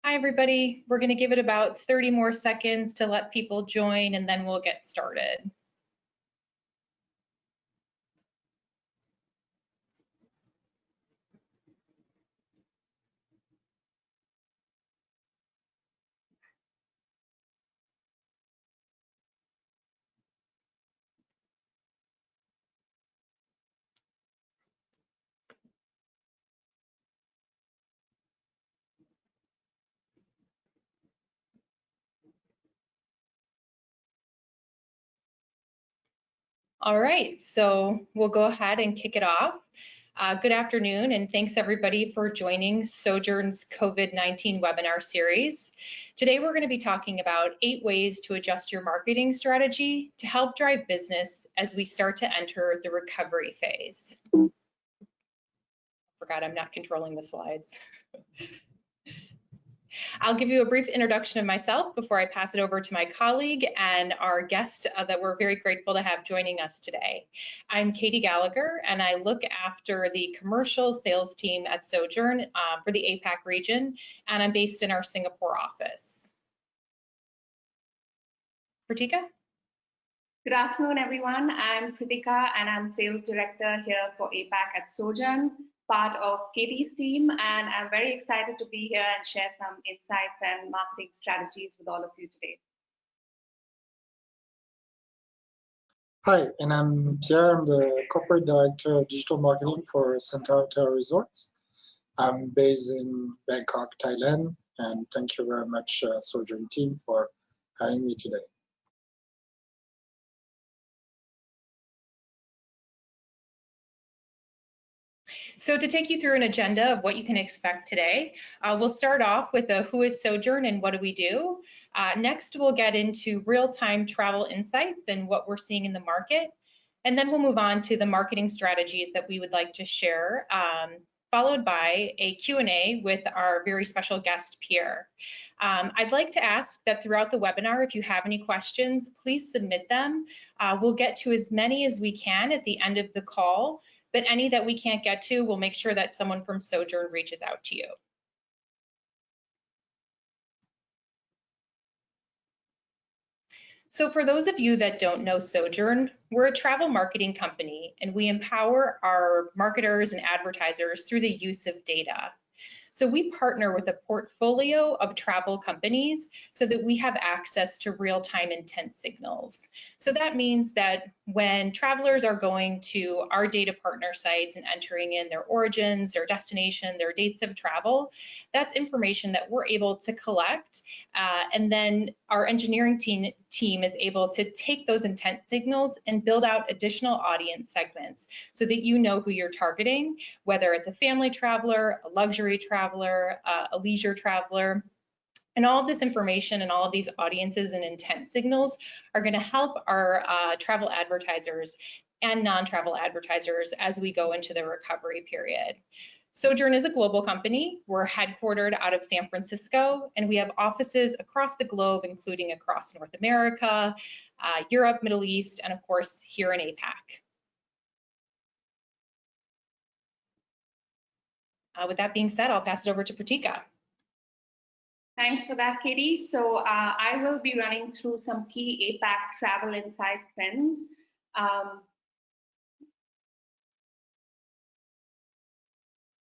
Hi, everybody. We're going to give it about 30 more seconds to let people join, and then we'll get started. All right, so we'll go ahead and kick it off. Good afternoon, and thanks everybody for joining Sojern's COVID-19 webinar series. Today we're going to be talking about 8 ways to adjust your marketing strategy to help drive business as we start to enter the recovery phase. Forgot I'm not controlling the slides. I'll give you a brief introduction of myself before I pass it over to my colleague and our guest that we're very grateful to have joining us today. I'm Katy Gallagher, and I look after the commercial sales team at Sojern for the APAC region, and I'm based in our Singapore office. Pritika? Good afternoon, everyone. I'm Pritika, and I'm Sales Director here for APAC at Sojern, part of Katy's team, and I'm very excited to be here and share some insights and marketing strategies with all of you today. Hi, and I'm Pierre. I'm the Corporate Director of Digital Marketing for Centara Resorts. I'm based in Bangkok, Thailand, and thank you very much, Sojern team, for having me today. So to take you through an agenda of what you can expect today, we'll start off with who is Sojern and what do we do. Next, we'll get into real-time travel insights and what we're seeing in the market. And then we'll move on to the marketing strategies that we would like to share, followed by a Q&A with our very special guest, Pierre. I'd like to ask that throughout the webinar, if you have any questions, please submit them. We'll get to as many as we can at the end of the call, but any that we can't get to, we'll make sure that someone from Sojern reaches out to you. So for those of you that don't know Sojern, we're a travel marketing company, and we empower our marketers and advertisers through the use of data. So we partner with a portfolio of travel companies so that we have access to real-time intent signals. So that means that when travelers are going to our data partner sites and entering in their origins, their destination, their dates of travel, that's information that we're able to collect, and then our engineering team is able to take those intent signals and build out additional audience segments so that you know who you're targeting, whether it's a family traveler, a luxury traveler, a leisure traveler. And all of this information and all of these audiences and intent signals are going to help our travel advertisers and non-travel advertisers as we go into the recovery period. Sojern is a global company. We're headquartered out of San Francisco, and we have offices across the globe, including across North America, Europe, Middle East, and of course, here in APAC. With that being said, I'll pass it over to Pritika. Thanks for that, Katy. So I will be running through some key APAC travel insight trends.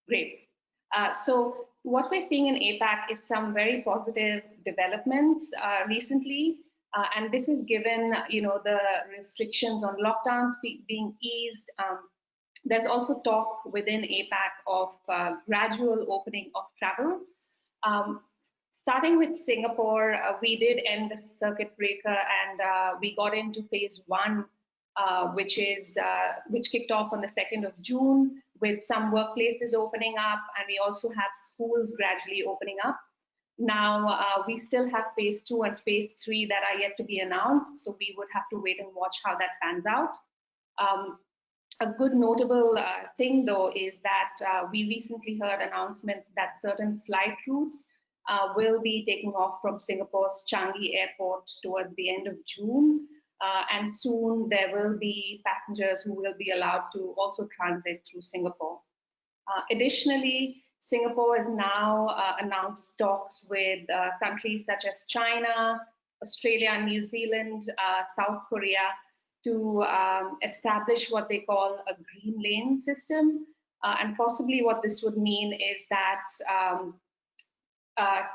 Great. So what we're seeing in APAC is some very positive developments recently, and this is given, the restrictions on lockdowns being eased. There's also talk within APAC of gradual opening of travel. Starting with Singapore, we did end the circuit breaker, and we got into phase 1, which kicked off on the 2nd of June, with some workplaces opening up, and we also have schools gradually opening up. Now, we still have phase 2 and phase 3 that are yet to be announced, so we would have to wait and watch how that pans out. A good notable thing, though, is that we recently heard announcements that certain flight routes will be taking off from Singapore's Changi Airport towards the end of June. And soon there will be passengers who will be allowed to also transit through Singapore. Additionally, Singapore has now announced talks with countries such as China, Australia, New Zealand, South Korea to establish what they call a green lane system. And possibly what this would mean is that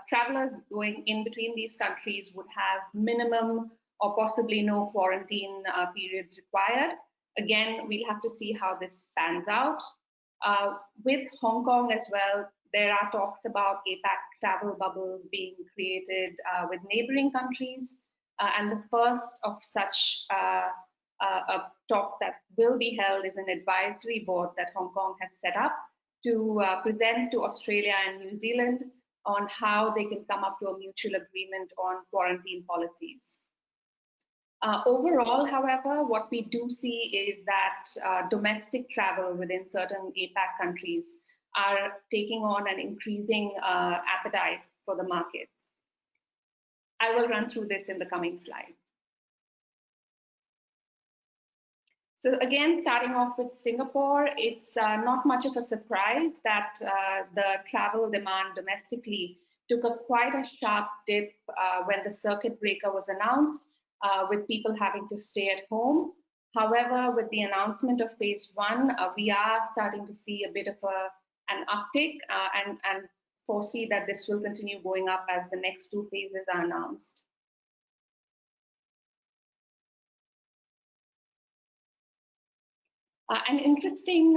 travelers going in between these countries would have minimum or possibly no quarantine periods required. Again, we'll have to see how this pans out. With Hong Kong as well, there are talks about APAC travel bubbles being created with neighboring countries. And the first of such a talk that will be held is an advisory board that Hong Kong has set up to present to Australia and New Zealand on how they can come up to a mutual agreement on quarantine policies. Overall, however, what we do see is that domestic travel within certain APAC countries are taking on an increasing appetite for the markets. I will run through this in the coming slides. So again, starting off with Singapore, it's not much of a surprise that the travel demand domestically took quite a sharp dip when the circuit breaker was announced, with people having to stay at home. However, with the announcement of phase one, we are starting to see a bit of an uptick and foresee that this will continue going up as the next two phases are announced. An interesting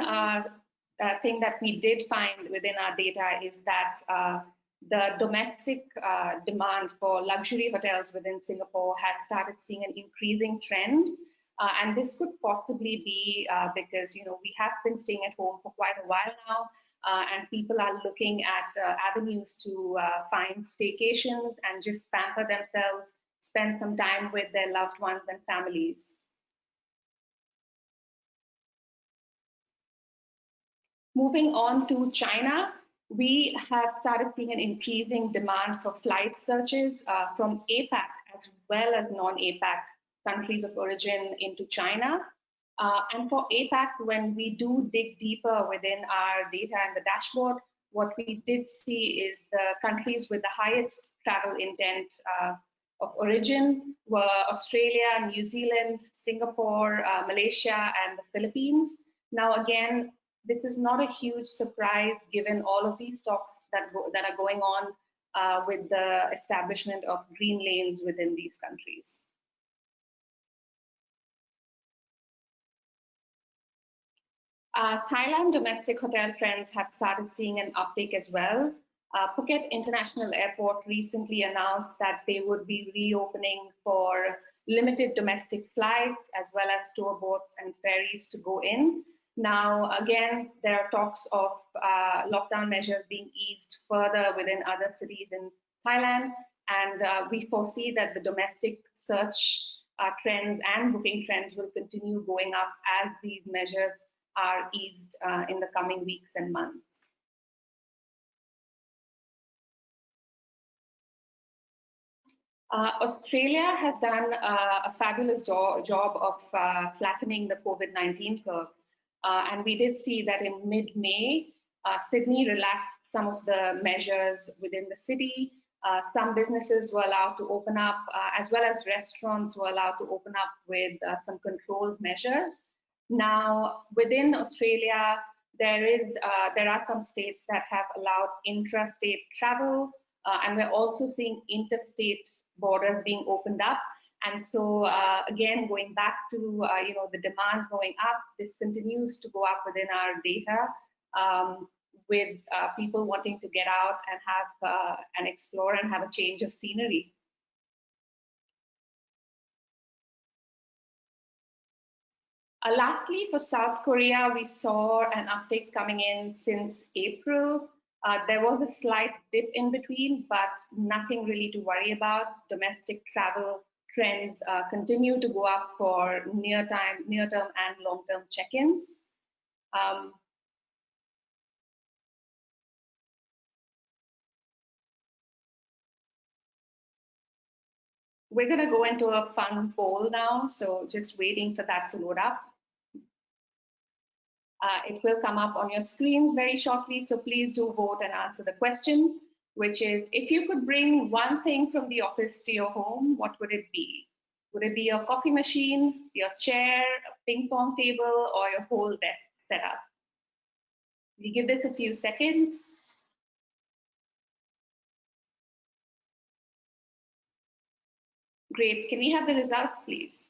thing that we did find within our data is that the domestic demand for luxury hotels within Singapore has started seeing an increasing trend. And this could possibly be because, we have been staying at home for quite a while now, and people are looking at avenues to find staycations and just pamper themselves, spend some time with their loved ones and families. Moving on to China, we have started seeing an increasing demand for flight searches from APAC as well as non-APAC countries of origin into China. And for APAC, when we do dig deeper within our data and the dashboard, what we did see is the countries with the highest travel intent of origin were Australia, New Zealand, Singapore, Malaysia, and the Philippines. Now, again, this is not a huge surprise given all of these talks that are going on with the establishment of green lanes within these countries. Thailand domestic hotel trends have started seeing an uptick as well. Phuket International Airport recently announced that they would be reopening for limited domestic flights as well as tour boats and ferries to go in. Now, again, there are talks of lockdown measures being eased further within other cities in Thailand, and we foresee that the domestic search trends and booking trends will continue going up as these measures are eased in the coming weeks and months. Australia has done a fabulous job of flattening the COVID-19 curve. And we did see that in mid-May, Sydney relaxed some of the measures within the city. Some businesses were allowed to open up, as well as restaurants were allowed to open up with some controlled measures. Now, within Australia, there are some states that have allowed intrastate travel, and we're also seeing interstate borders being opened up. And so, again, going back to the demand going up, this continues to go up within our data, with people wanting to get out and have and explore and have a change of scenery. Lastly, for South Korea, we saw an uptick coming in since April. There was a slight dip in between, but nothing really to worry about. Domestic travel trends continue to go up for near-term and long-term check-ins. We're going to go into a fun poll now, so just waiting for that to load up. It will come up on your screens very shortly, so please do vote and answer the question, which is, if you could bring one thing from the office to your home, what would it be? Would it be your coffee machine, your chair, a ping pong table, or your whole desk setup? We give this a few seconds. Great. Can we have the results, please?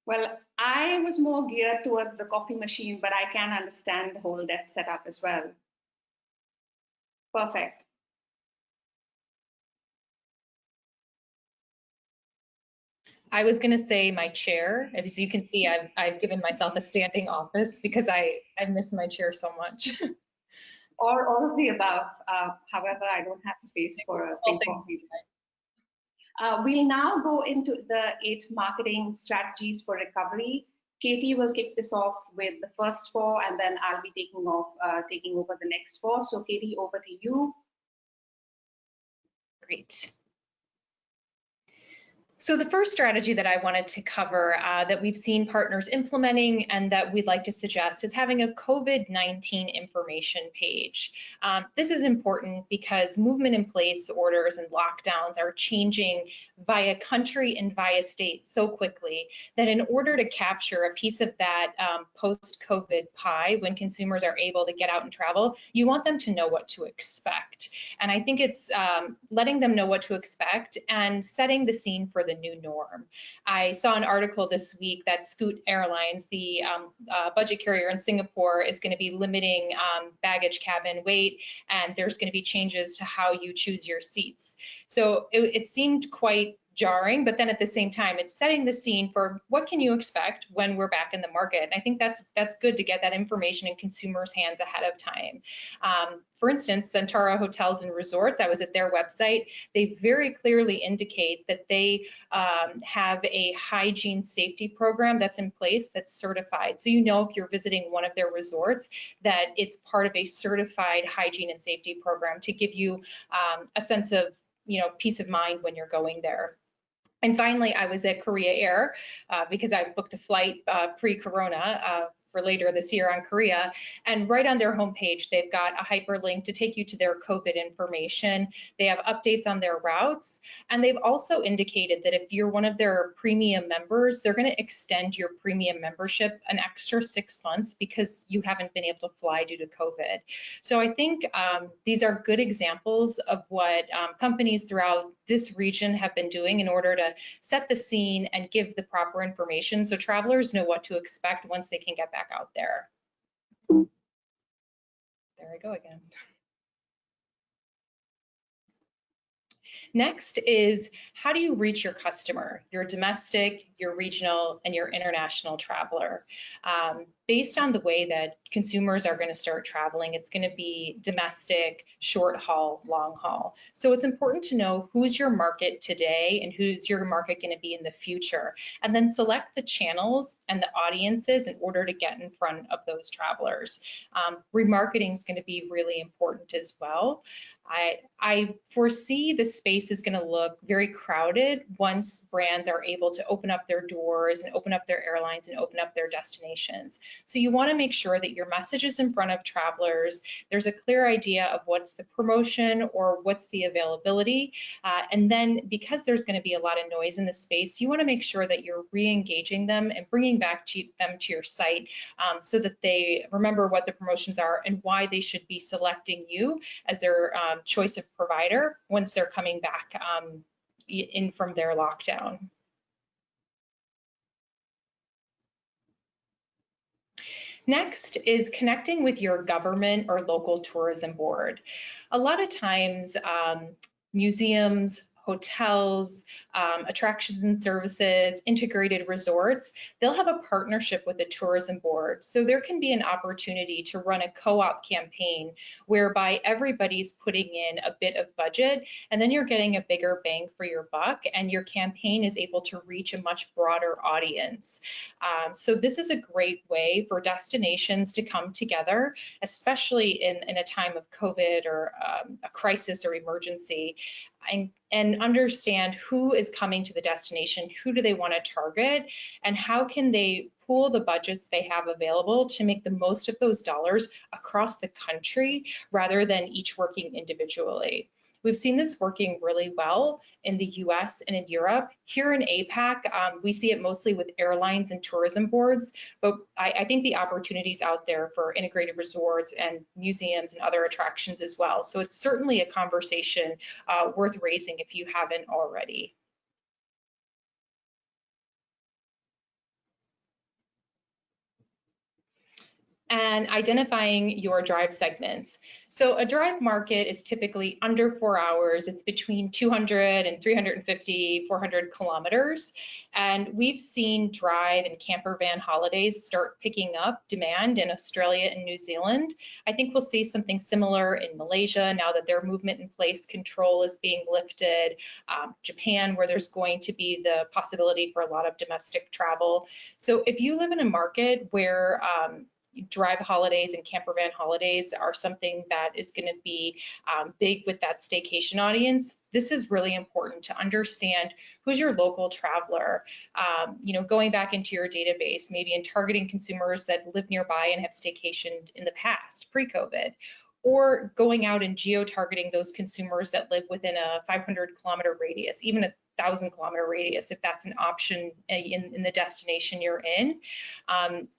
Well, I was more geared towards the coffee machine, but I can understand the whole desk setup as well. Perfect. I was going to say my chair. As you can see, I've given myself a standing office because I miss my chair so much. Or all of the above. However, I don't have space for a ping pong table. We'll now go into the 8 marketing strategies for recovery. Katy will kick this off with the first 4, and then I'll be taking over the next 4. So Katy, over to you. Great. So the first strategy that I wanted to cover that we've seen partners implementing and that we'd like to suggest is having a COVID-19 information page. This is important because movement in place orders and lockdowns are changing via country and via state so quickly that in order to capture a piece of that post-COVID pie, when consumers are able to get out and travel, you want them to know what to expect. And I think it's letting them know what to expect and setting the scene for the new norm. I saw an article this week that Scoot Airlines, the budget carrier in Singapore, is going to be limiting baggage cabin weight, and there's going to be changes to how you choose your seats. So it seemed quite jarring, but then at the same time, it's setting the scene for what can you expect when we're back in the market. And I think that's good to get that information in consumers' hands ahead of time. For instance, Centara Hotels and Resorts, I was at their website. They very clearly indicate that they have a hygiene safety program that's in place that's certified. So you know if you're visiting one of their resorts that it's part of a certified hygiene and safety program to give you a sense of peace of mind when you're going there. And finally, I was at Korea Air because I booked a flight pre-corona for later this year on Korea. And right on their homepage, they've got a hyperlink to take you to their COVID information. They have updates on their routes. And they've also indicated that if you're one of their premium members, they're going to extend your premium membership an extra 6 months because you haven't been able to fly due to COVID. So I think these are good examples of what companies throughout this region have been doing in order to set the scene and give the proper information so travelers know what to expect once they can get back out there. There I go again. Next is, how do you reach your customer, your domestic, your regional, and your international traveler? Based on the way that consumers are going to start traveling, it's going to be domestic, short haul, long haul. So it's important to know who's your market today and who's your market going to be in the future, and then select the channels and the audiences in order to get in front of those travelers. Remarketing is going to be really important as well. I foresee the space is going to look very crowded once brands are able to open up their doors and open up their airlines and open up their destinations. So you want to make sure that your message is in front of travelers. There's a clear idea of what's the promotion or what's the availability. And then because there's going to be a lot of noise in the space, you want to make sure that you're re-engaging them and bringing back them to your site so that they remember what the promotions are and why they should be selecting you as their choice of provider once they're coming back in from their lockdown. Next is connecting with your government or local tourism board. A lot of times, museums, hotels, attractions and services, integrated resorts, they'll have a partnership with the tourism board. So there can be an opportunity to run a co-op campaign whereby everybody's putting in a bit of budget, and then you're getting a bigger bang for your buck, and your campaign is able to reach a much broader audience. So this is a great way for destinations to come together, especially in a time of COVID or a crisis or emergency. and understand who is coming to the destination, who do they want to target, and how can they pool the budgets they have available to make the most of those dollars across the country rather than each working individually. We've seen this working really well in the US and in Europe. Here in APAC, we see it mostly with airlines and tourism boards, but I think the opportunities out there for integrated resorts and museums and other attractions as well. So it's certainly a conversation worth raising if you haven't already. And identifying your drive segments. So a drive market is typically under 4 hours. It's between 200 and 350, 400 kilometers. And we've seen drive and camper van holidays start picking up demand in Australia and New Zealand. I think we'll see something similar in Malaysia now that their movement in place control is being lifted. Japan, where there's going to be the possibility for a lot of domestic travel. So if you live in a market where drive holidays and camper van holidays are something that is going to be big with that staycation audience, this is really important to understand who's your local traveler. Going back into your database, maybe in targeting consumers that live nearby and have staycationed in the past, pre-COVID, or going out and geo-targeting those consumers that live within a 500-kilometer radius, even a 1,000-kilometer radius, if that's an option in the destination you're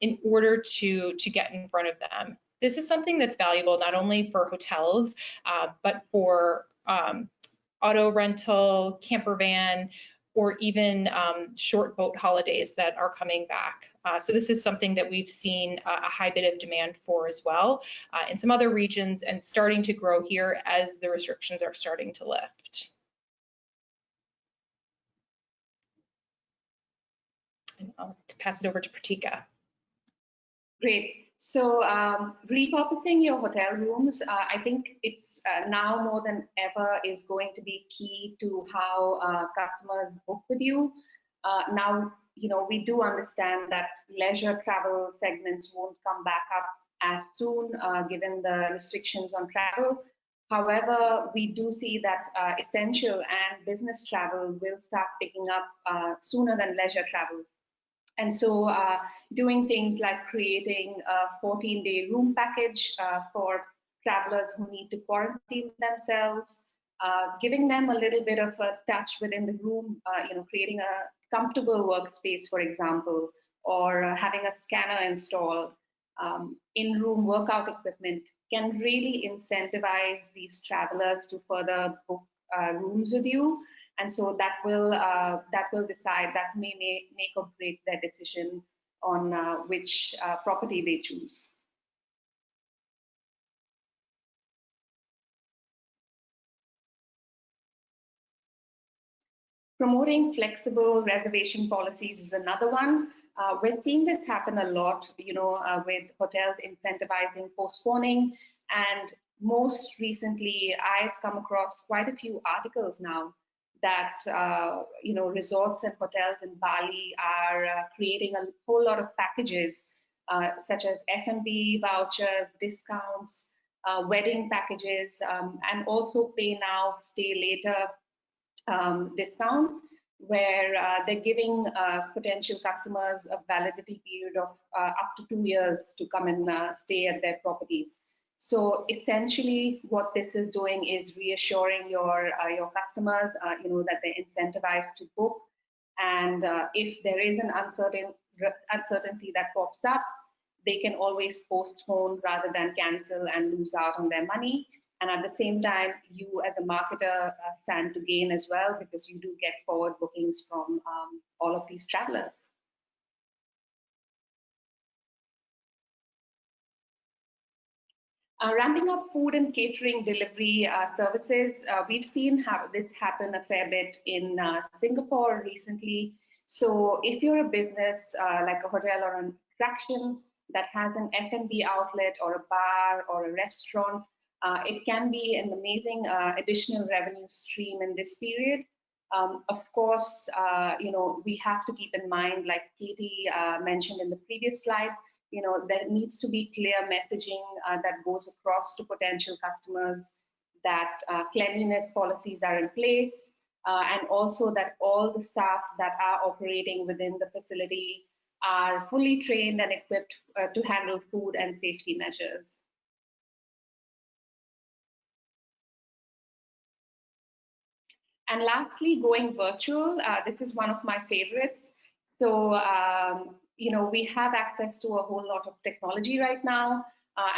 in order to get in front of them. This is something that's valuable not only for hotels, but for auto rental, camper van, or even short boat holidays that are coming back. So this is something that we've seen a high bit of demand for as well in some other regions and starting to grow here as the restrictions are starting to lift. And I'll pass it over to Pritika. Great. So repurposing your hotel rooms, I think it's now more than ever is going to be key to how customers book with you. Now, we do understand that leisure travel segments won't come back up as soon given the restrictions on travel. However, we do see that essential and business travel will start picking up sooner than leisure travel. And so doing things like creating a 14-day room package for travelers who need to quarantine themselves, giving them a little bit of a touch within the room, creating a comfortable workspace, for example, or having a scanner installed, in-room workout equipment can really incentivize these travelers to further book rooms with you. And so that will decide, that may make or break their decision on which property they choose. Promoting flexible reservation policies is another one. We're seeing this happen a lot, with hotels incentivizing postponing. And most recently, I've come across quite a few articles now that resorts and hotels in Bali are creating a whole lot of packages such as F&B vouchers, discounts, wedding packages, and also pay now, stay later discounts, where they're giving potential customers a validity period of up to 2 years to come and stay at their properties. So essentially, what this is doing is reassuring your customers, that they're incentivized to book, and if there is an uncertainty that pops up, they can always postpone rather than cancel and lose out on their money. And at the same time, you as a marketer stand to gain as well, because you do get forward bookings from all of these travelers. Ramping up food and catering delivery services, we've seen this happen a fair bit in Singapore recently. So if you're a business like a hotel or an attraction that has an F&B outlet or a bar or a restaurant, it can be an amazing additional revenue stream in this period. Of course, we have to keep in mind, like Katy mentioned in the previous slide, there needs to be clear messaging that goes across to potential customers that cleanliness policies are in place, and also that all the staff that are operating within the facility are fully trained and equipped to handle food and safety measures. And lastly, going virtual. This is one of my favorites. So, we have access to a whole lot of technology right now,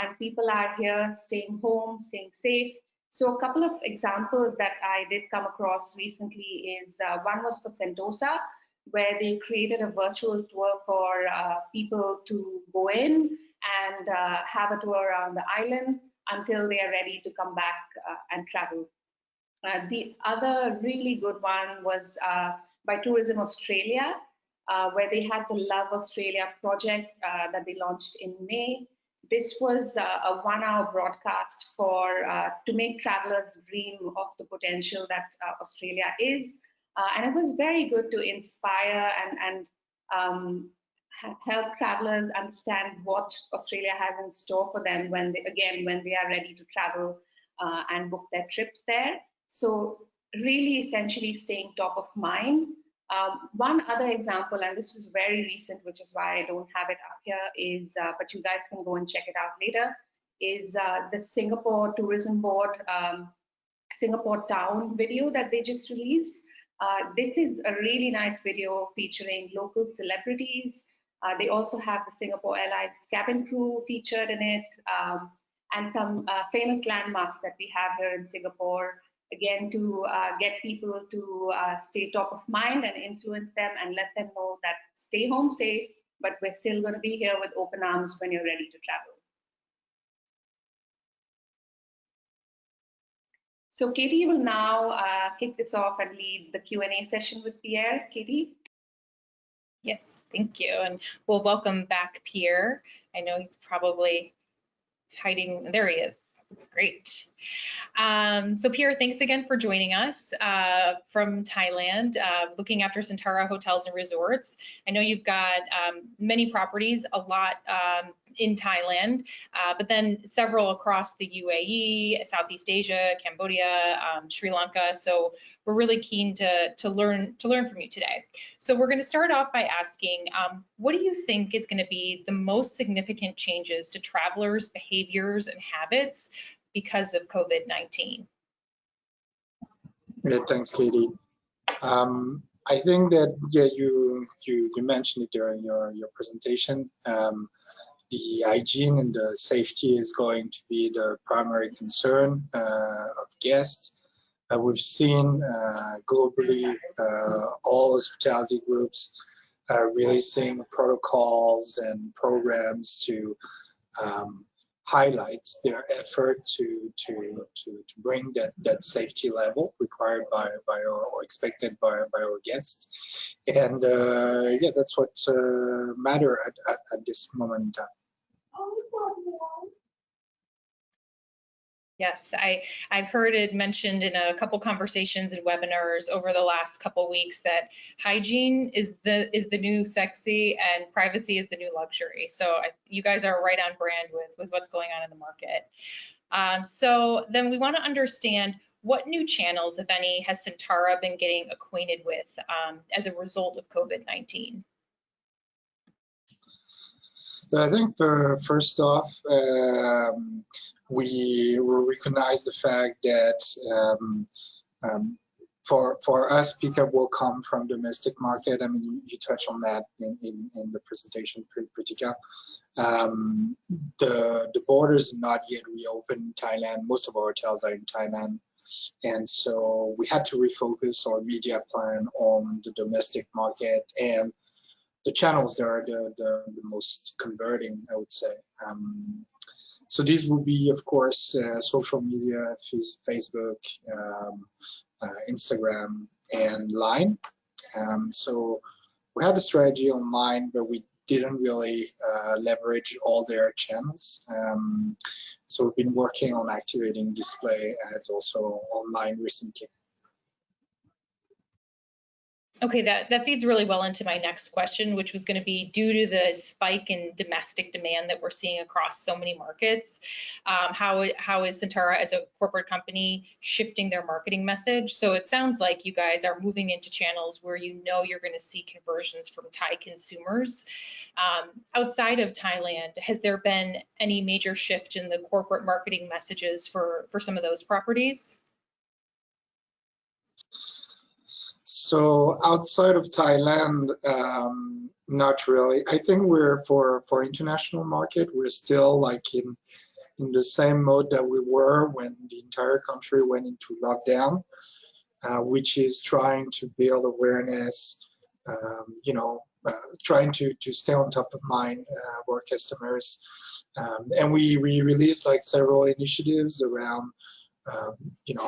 and people are here staying home, staying safe. So a couple of examples that I did come across recently is one was for Sentosa, where they created a virtual tour for people to go in and have a tour around the island until they are ready to come back and travel. The other really good one was by Tourism Australia, where they had the Love Australia project that they launched in May. This was a 1-hour broadcast for to make travelers dream of the potential that Australia is. And it was very good to inspire and help travelers understand what Australia has in store for them when they are ready to travel and book their trips there. So really essentially staying top of mind. One other example, and this was very recent, which is why I don't have it up here, is, but you guys can go and check it out later, is the Singapore Tourism Board Singapore Town video that they just released. This is a really nice video featuring local celebrities. They also have the Singapore Airlines cabin crew featured in it, and some famous landmarks that we have here in Singapore, again, to get people to stay top of mind and influence them and let them know that stay home safe, but we're still going to be here with open arms when you're ready to travel. So Katy will now kick this off and lead the Q&A session with Pierre. Katy? Yes, thank you. And we'll welcome back Pierre. I know he's probably hiding. There he is. Great. So Pierre, thanks again for joining us from Thailand, looking after Centara Hotels and Resorts. I know you've got many properties, a lot in Thailand, but then several across the UAE, Southeast Asia, Cambodia, Sri Lanka. So we're really keen to learn from you today. So we're going to start off by asking, what do you think is going to be the most significant changes to travelers' behaviors and habits because of COVID-19? Yeah, thanks, Katy. I think that you mentioned it during your presentation. The hygiene and the safety is going to be the primary concern of guests. We've seen globally all hospitality groups releasing protocols and programs to highlight their effort to bring that safety level required by or expected by our guests. And yeah, that's what matter at this moment in time. Yes, I've heard it mentioned in a couple conversations and webinars over the last couple weeks that hygiene is the new sexy and privacy is the new luxury. So you guys are right on brand with what's going on in the market. So then we want to understand what new channels, if any, has Centara been getting acquainted with as a result of COVID-19? I think first off, we will recognize the fact that for us, pickup will come from domestic market. I mean, you touched on that in the presentation, Pritika. The borders are not yet reopened in Thailand. Most of our hotels are in Thailand. And so we had to refocus our media plan on the domestic market and the channels that are the most converting, I would say. So these will be, of course, social media, Facebook, Instagram, and Line. So we had a strategy online, but we didn't really leverage all their channels. So we've been working on activating display ads also online recently. Okay, that feeds really well into my next question, which was going to be due to the spike in domestic demand that we're seeing across so many markets. How is Centara as a corporate company shifting their marketing message? So it sounds like you guys are moving into channels where you know you're going to see conversions from Thai consumers. Outside of Thailand, has there been any major shift in the corporate marketing messages for some of those properties? So outside of Thailand, not really. I think we're for international market, we're still like in the same mode that we were when the entire country went into lockdown, which is trying to build awareness, trying to stay on top of mind of our customers. And we released like several initiatives around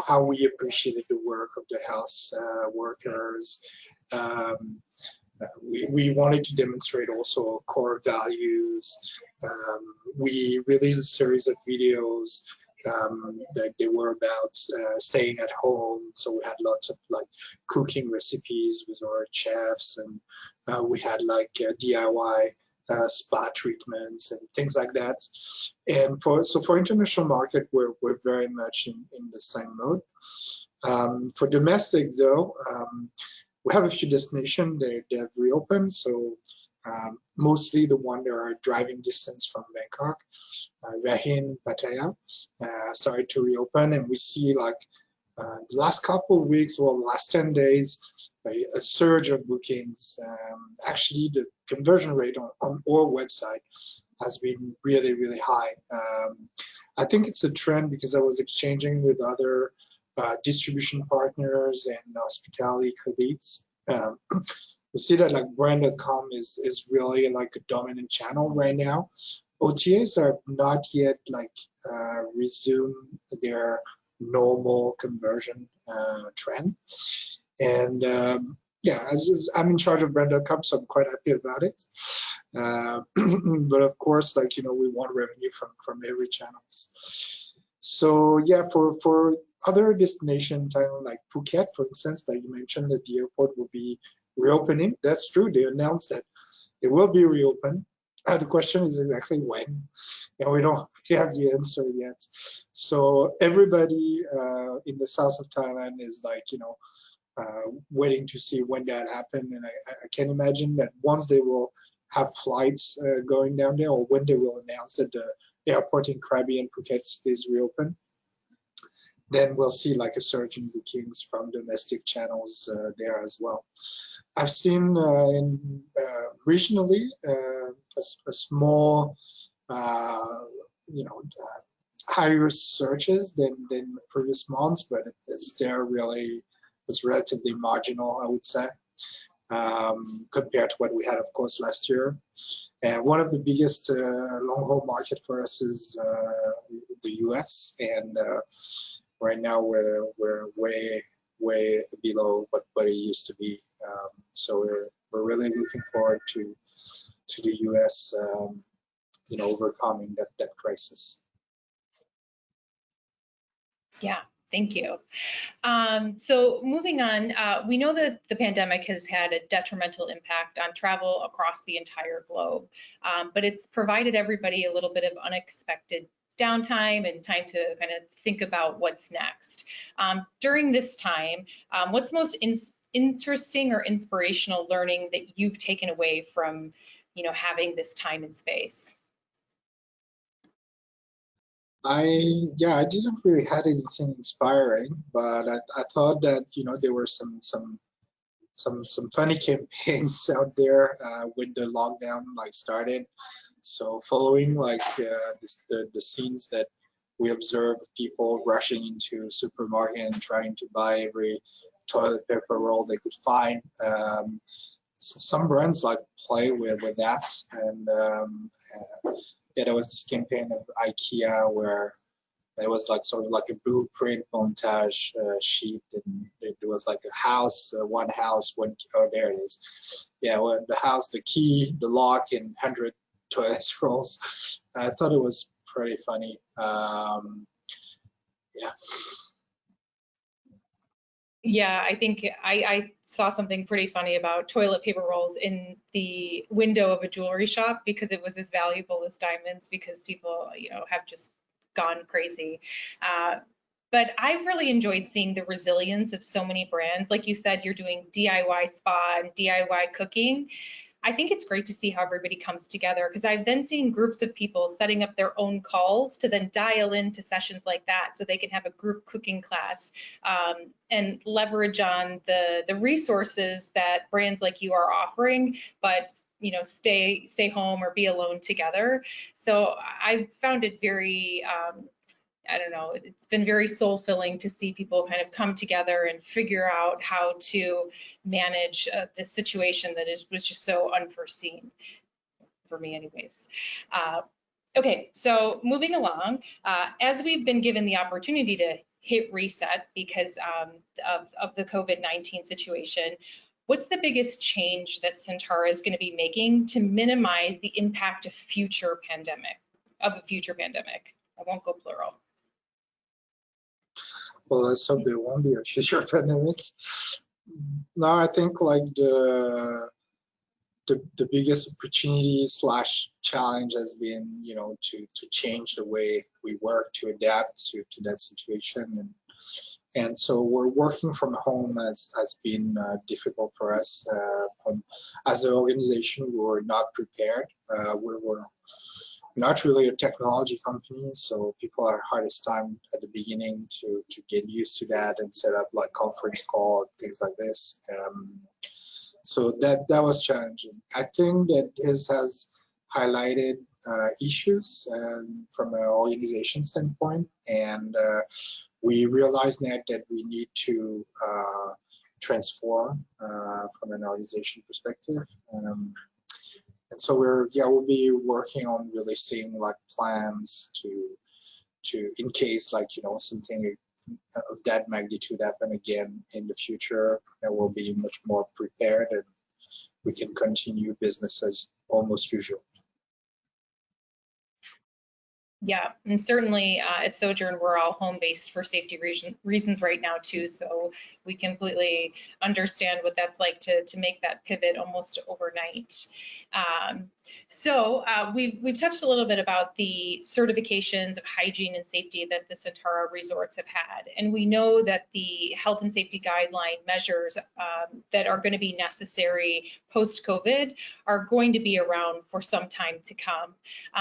how we appreciated the work of the health workers. We wanted to demonstrate also core values. We released a series of videos that they were about staying at home. So we had lots of like cooking recipes with our chefs, and we had like DIY spa treatments and things like that. And for international market, we're very much in the same mode. For domestic though, we have a few destinations they have reopened. So mostly the one that are driving distance from Bangkok, Rahin, Pattaya, started to reopen, and we see like the last couple of weeks, well, the last 10 days, a surge of bookings. Actually, the conversion rate on our website has been really, really high. I think it's a trend because I was exchanging with other distribution partners and hospitality colleagues. We see that like brand.com is really like a dominant channel right now. OTAs are not yet like resumed their normal conversion trend. And yeah, I'm in charge of brand.com, so I'm quite happy about it. But of course, like, we want revenue from every channels. So yeah, for other destinations, like Phuket, for instance, that you mentioned that the airport will be reopening. That's true. They announced that it will be reopened. The question is exactly when, and we don't have the answer yet. So everybody in the south of Thailand is like, waiting to see when that happens. And I can imagine that once they will have flights going down there, or when they will announce that the airport in Krabi and Phuket is reopened, then we'll see like a surge in bookings from domestic channels there as well. I've seen regionally a small, higher searches than previous months, but it's relatively marginal, I would say, compared to what we had, of course, last year. And one of the biggest long-haul market for us is the US, and right now we're way below what it used to be. So we're really looking forward to the US, overcoming that crisis. Yeah, thank you. So moving on, we know that the pandemic has had a detrimental impact on travel across the entire globe, but it's provided everybody a little bit of unexpected downtime and time to kind of think about what's next. During this time, what's the most interesting or inspirational learning that you've taken away from, having this time and space? I didn't really had anything inspiring, but I thought that there were some funny campaigns out there when the lockdown like started. So following like the scenes that we observed, people rushing into supermarket and trying to buy every toilet paper roll they could find. Some brands like play with that, and yeah, there was this campaign of IKEA where it was like sort of like a blueprint montage sheet, and it was like a house, one, oh, there it is. Yeah, well, the house, the key, the lock, and 100 toilet rolls. I thought it was pretty funny. Yeah. Yeah, I think I saw something pretty funny about toilet paper rolls in the window of a jewelry shop because it was as valuable as diamonds because people, have just gone crazy. Uh, but I've really enjoyed seeing the resilience of so many brands. Like you said, you're doing DIY spa and DIY cooking. I think it's great to see how everybody comes together because I've then seen groups of people setting up their own calls to then dial into sessions like that so they can have a group cooking class and leverage on the resources that brands like you are offering, but stay home or be alone together. So I've found it very I don't know, it's been very soul filling to see people kind of come together and figure out how to manage this situation that was just so unforeseen for me anyways. Okay, so moving along, as we've been given the opportunity to hit reset because of the COVID-19 situation, what's the biggest change that Centara is going to be making to minimize the impact of a future pandemic? I won't go plural. Well, let's hope there won't be a future pandemic. No, I think like the biggest opportunity slash challenge has been, to change the way we work, to adapt to that situation. And so we're working from home has been difficult for us. As an organization, we were not prepared. We were not really a technology company, so people are hardest time at the beginning to get used to that and set up like conference call and things like this. So that was challenging. I think that this has highlighted issues from an organization standpoint, and we realized that we need to transform from an organization perspective. And so we'll be working on releasing like plans to in case like something of that magnitude happen again in the future, that we'll be much more prepared and we can continue business as almost usual. Yeah, and certainly at Sojern, we're all home-based for safety reasons right now too, so we completely understand what that's like to make that pivot almost overnight. So we've touched a little bit about the certifications of hygiene and safety that the Centara resorts have had, and we know that the health and safety guideline measures that are going to be necessary post-COVID are going to be around for some time to come.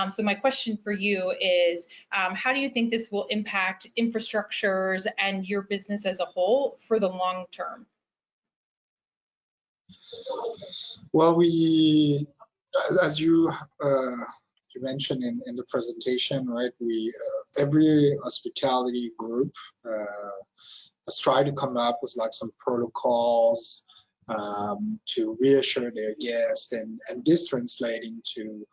So my question for you is, how do you think this will impact infrastructures and your business as a whole for the long term? Well, as you mentioned in the presentation, right? Every hospitality group has tried to come up with like some protocols to reassure their guests, and this translating to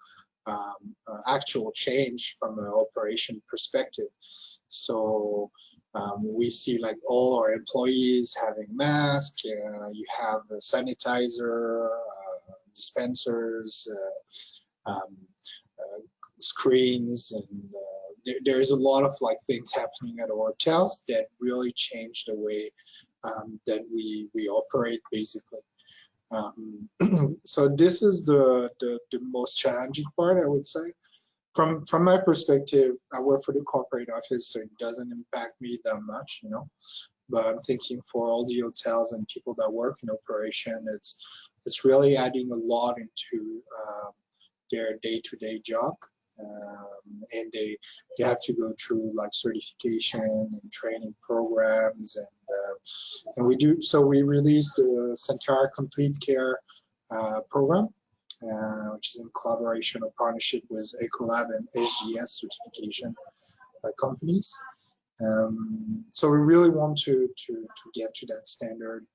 actual change from an operation perspective. So we see like all our employees having masks, you have a sanitizer, dispensers, screens, and there's a lot of like things happening at our hotels that really change the way that we operate basically. So this is the most challenging part, I would say. From my perspective, I work for the corporate office, so it doesn't impact me that much, But I'm thinking for all the hotels and people that work in operation, it's really adding a lot into their day-to-day job, and they have to go through like certification and training programs, and we do. So we released the Centara Complete Care program, which is in collaboration or partnership with Ecolab and SGS certification companies. So we really want to get to that standard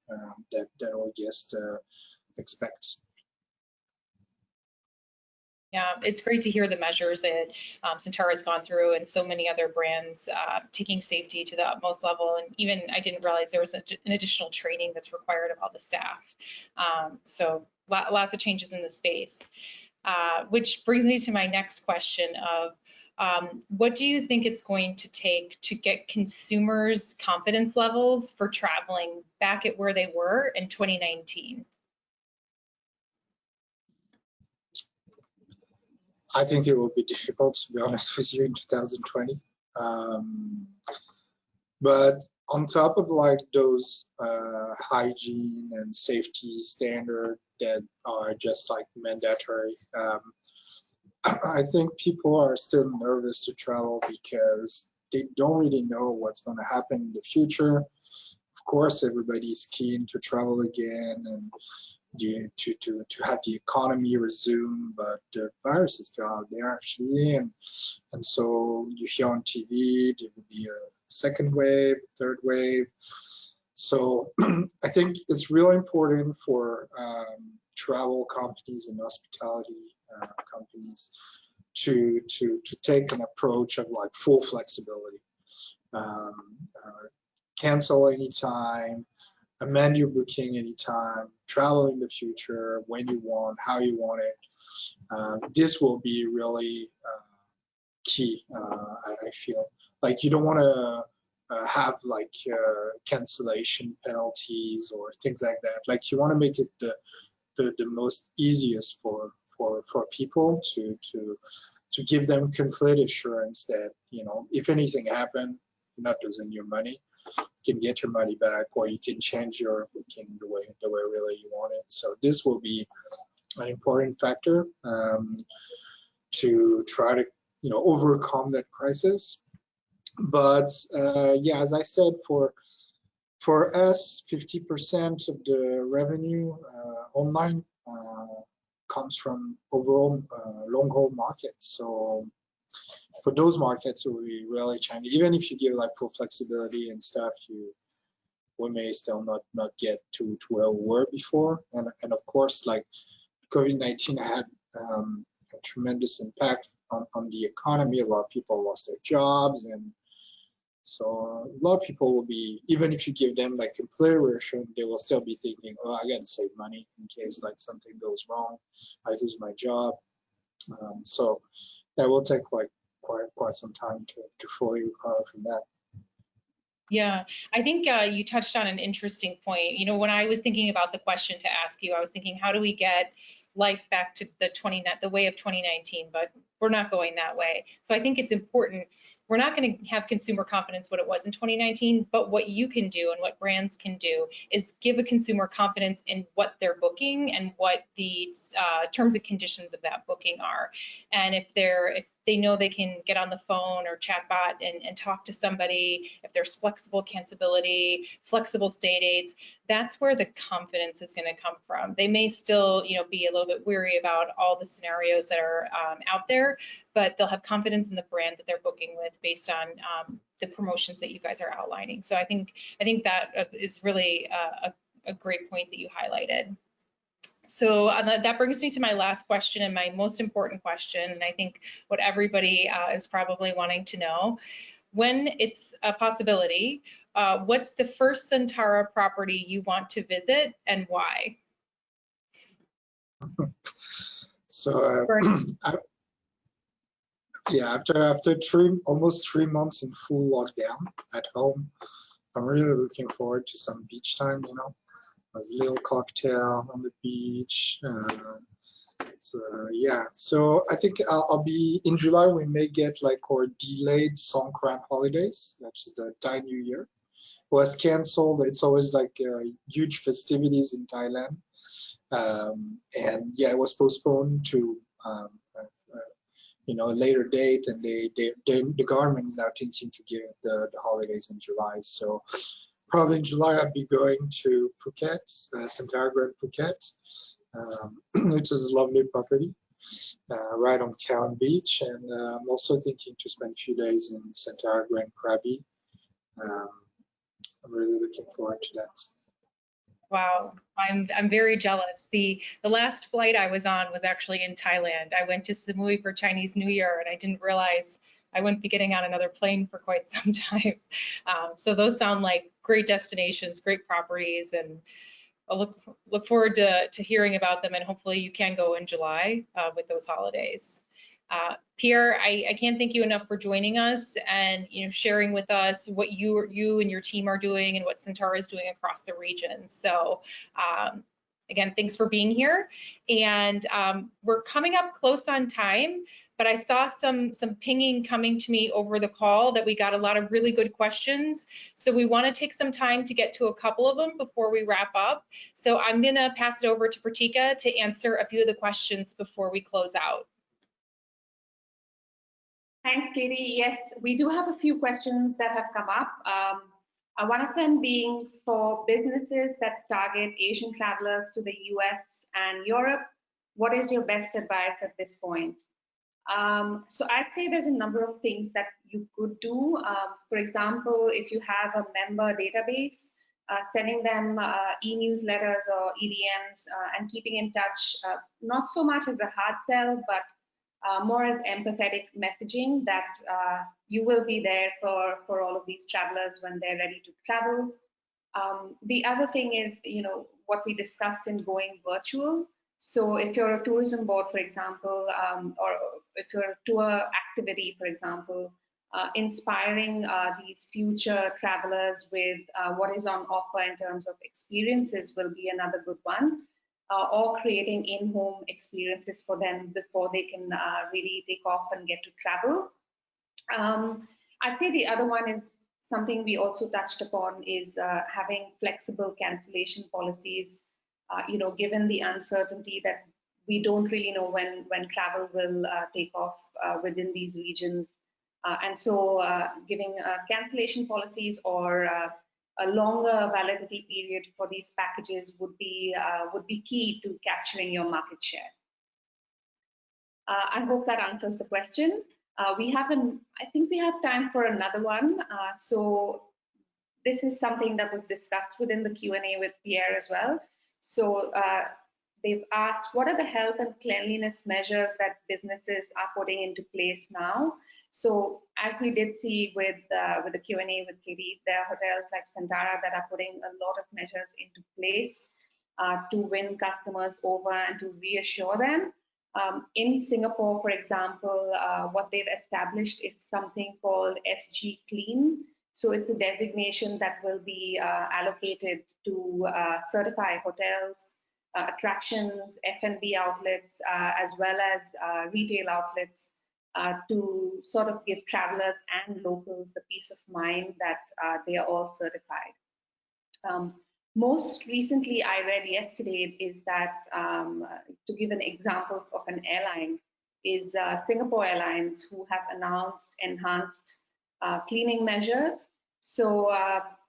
that our guests expect. Yeah, it's great to hear the measures that Centara has gone through and so many other brands taking safety to the utmost level. And even I didn't realize there was an additional training that's required of all the staff. So lots of changes in the space, which brings me to my next question of What do you think it's going to take to get consumers' confidence levels for traveling back at where they were in 2019? I think it will be difficult, to be honest with you, in 2020. But on top of like those hygiene and safety standards that are just like mandatory, I think people are still nervous to travel because they don't really know what's going to happen in the future. Of course, everybody's keen to travel again and to have the economy resume, but the virus is still out there actually, and so you hear on TV there will be a second wave, third wave. So I think it's really important for travel companies and hospitality companies to take an approach of like full flexibility. Cancel anytime, amend your booking anytime, travel in the future when you want, how you want it. This will be really key, I feel. Like you don't want to have like cancellation penalties or things like that. Like you want to make it the most easiest for people to give them complete assurance that, you know, if anything happened, you're not losing your money. You can get your money back, or you can change your booking the way really you want it. So this will be an important factor to try to, you know, overcome that crisis. But yeah, as I said, for us, 50% of the revenue online comes from overall long-haul markets. So for those markets, it will be really challenging. Even if you give like full flexibility and stuff, we may still not get to where we were before. And of course, like COVID-19 had a tremendous impact on the economy. A lot of people lost their jobs, and so a lot of people will be, even if you give them like complete reassurance, they will still be thinking, oh, I gotta save money in case like something goes wrong, I lose my job. So that will take like quite some time to fully recover from that. Yeah, I think you touched on an interesting point. You know, when I was thinking about the question to ask you, I was thinking, how do we get life back to the way of 2019? But we're not going that way. So I think it's important. We're not going to have consumer confidence what it was in 2019, but what you can do and what brands can do is give a consumer confidence in what they're booking and what the terms and conditions of that booking are. And if they know they can get on the phone or chatbot and talk to somebody, if there's flexible cancelability, flexible stay dates, that's where the confidence is going to come from. They may still, you know, be a little bit weary about all the scenarios that are out there, but they'll have confidence in the brand that they're booking with based on the promotions that you guys are outlining. So I think that is really a great point that you highlighted. So that brings me to my last question and my most important question, and I think what everybody is probably wanting to know. When it's a possibility, what's the first Centara property you want to visit and why? So yeah, after almost 3 months in full lockdown at home, I'm really looking forward to some beach time, you know, a little cocktail on the beach. So yeah, so I think I'll be in July. We may get like our delayed Songkran holidays, which is the Thai New Year. It was canceled. It's always like huge festivities in Thailand, and yeah, it was postponed to you know, a later date, and the government is now thinking to give the holidays in July. So probably in July I'll be going to Phuket, Centara Grand Phuket, which is a lovely property right on Cowan Beach, and I'm also thinking to spend a few days in Centara Grand Krabi. I'm really looking forward to that. Wow, I'm very jealous. The last flight I was on was actually in Thailand. I went to Samui for Chinese New Year, and I didn't realize I wouldn't be getting on another plane for quite some time. So those sound like great destinations, great properties, and I'll look forward to hearing about them. And hopefully you can go in July with those holidays. Pierre, I can't thank you enough for joining us and sharing with us what you and your team are doing and what Centara is doing across the region. So again, thanks for being here. And we're coming up close on time, but I saw some pinging coming to me over the call that we got a lot of really good questions. So we want to take some time to get to a couple of them before we wrap up. So I'm going to pass it over to Pritika to answer a few of the questions before we close out. Thanks, Katy. Yes, we do have a few questions that have come up. One of them being for businesses that target Asian travelers to the US and Europe, what is your best advice at this point? So I'd say there's a number of things that you could do. For example, if you have a member database, sending them e-newsletters or EDMs and keeping in touch, not so much as a hard sell, but more as empathetic messaging that you will be there for all of these travelers when they're ready to travel. The other thing is, what we discussed in going virtual. So if you're a tourism board, for example, or if you're a tour activity, for example, inspiring these future travelers with what is on offer in terms of experiences will be another good one. Or creating in-home experiences for them before they can really take off and get to travel. I'd say the other one is something we also touched upon is having flexible cancellation policies, given the uncertainty that we don't really know when travel will take off within these regions. And so giving cancellation policies or a longer validity period for these packages would be key to capturing your market share. I hope that answers the question. I think we have time for another one. So this is something that was discussed within the Q&A with Pierre as well. So they've asked, what are the health and cleanliness measures that businesses are putting into place now? So as we did see with the Q&A with Katy, there are hotels like Centara that are putting a lot of measures into place to win customers over and to reassure them. In Singapore, for example, what they've established is something called SG Clean. So it's a designation that will be allocated to certify hotels, attractions, F&B outlets, as well as retail outlets to sort of give travelers and locals the peace of mind that they are all certified. Most recently, I read yesterday is that, to give an example of an airline, is Singapore Airlines, who have announced enhanced cleaning measures. So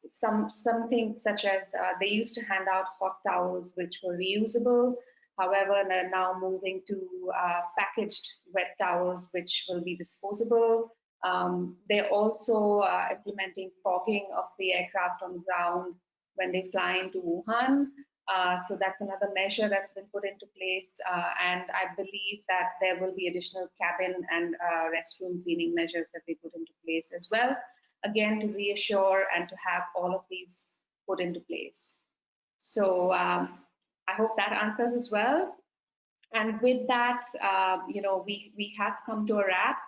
some things such as they used to hand out hot towels which were reusable. However, they're now moving to packaged wet towels which will be disposable. They're also implementing fogging of the aircraft on ground when they fly into Wuhan. So that's another measure that's been put into place. And I believe that there will be additional cabin and restroom cleaning measures that they put into place as well. Again, to reassure and to have all of these put into place. So I hope that answers as well. And with that, we have come to a wrap.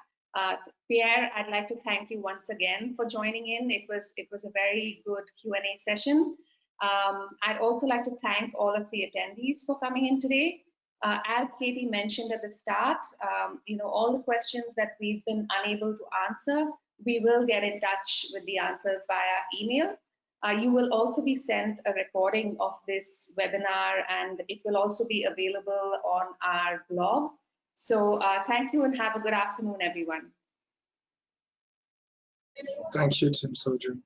Pierre, I'd like to thank you once again for joining in. It was a very good Q&A session. I'd also like to thank all of the attendees for coming in today. As Katy mentioned at the start, all the questions that we've been unable to answer, we will get in touch with the answers via email. You will also be sent a recording of this webinar, and it will also be available on our blog. So thank you and have a good afternoon, everyone. Thank you, Team Sojern.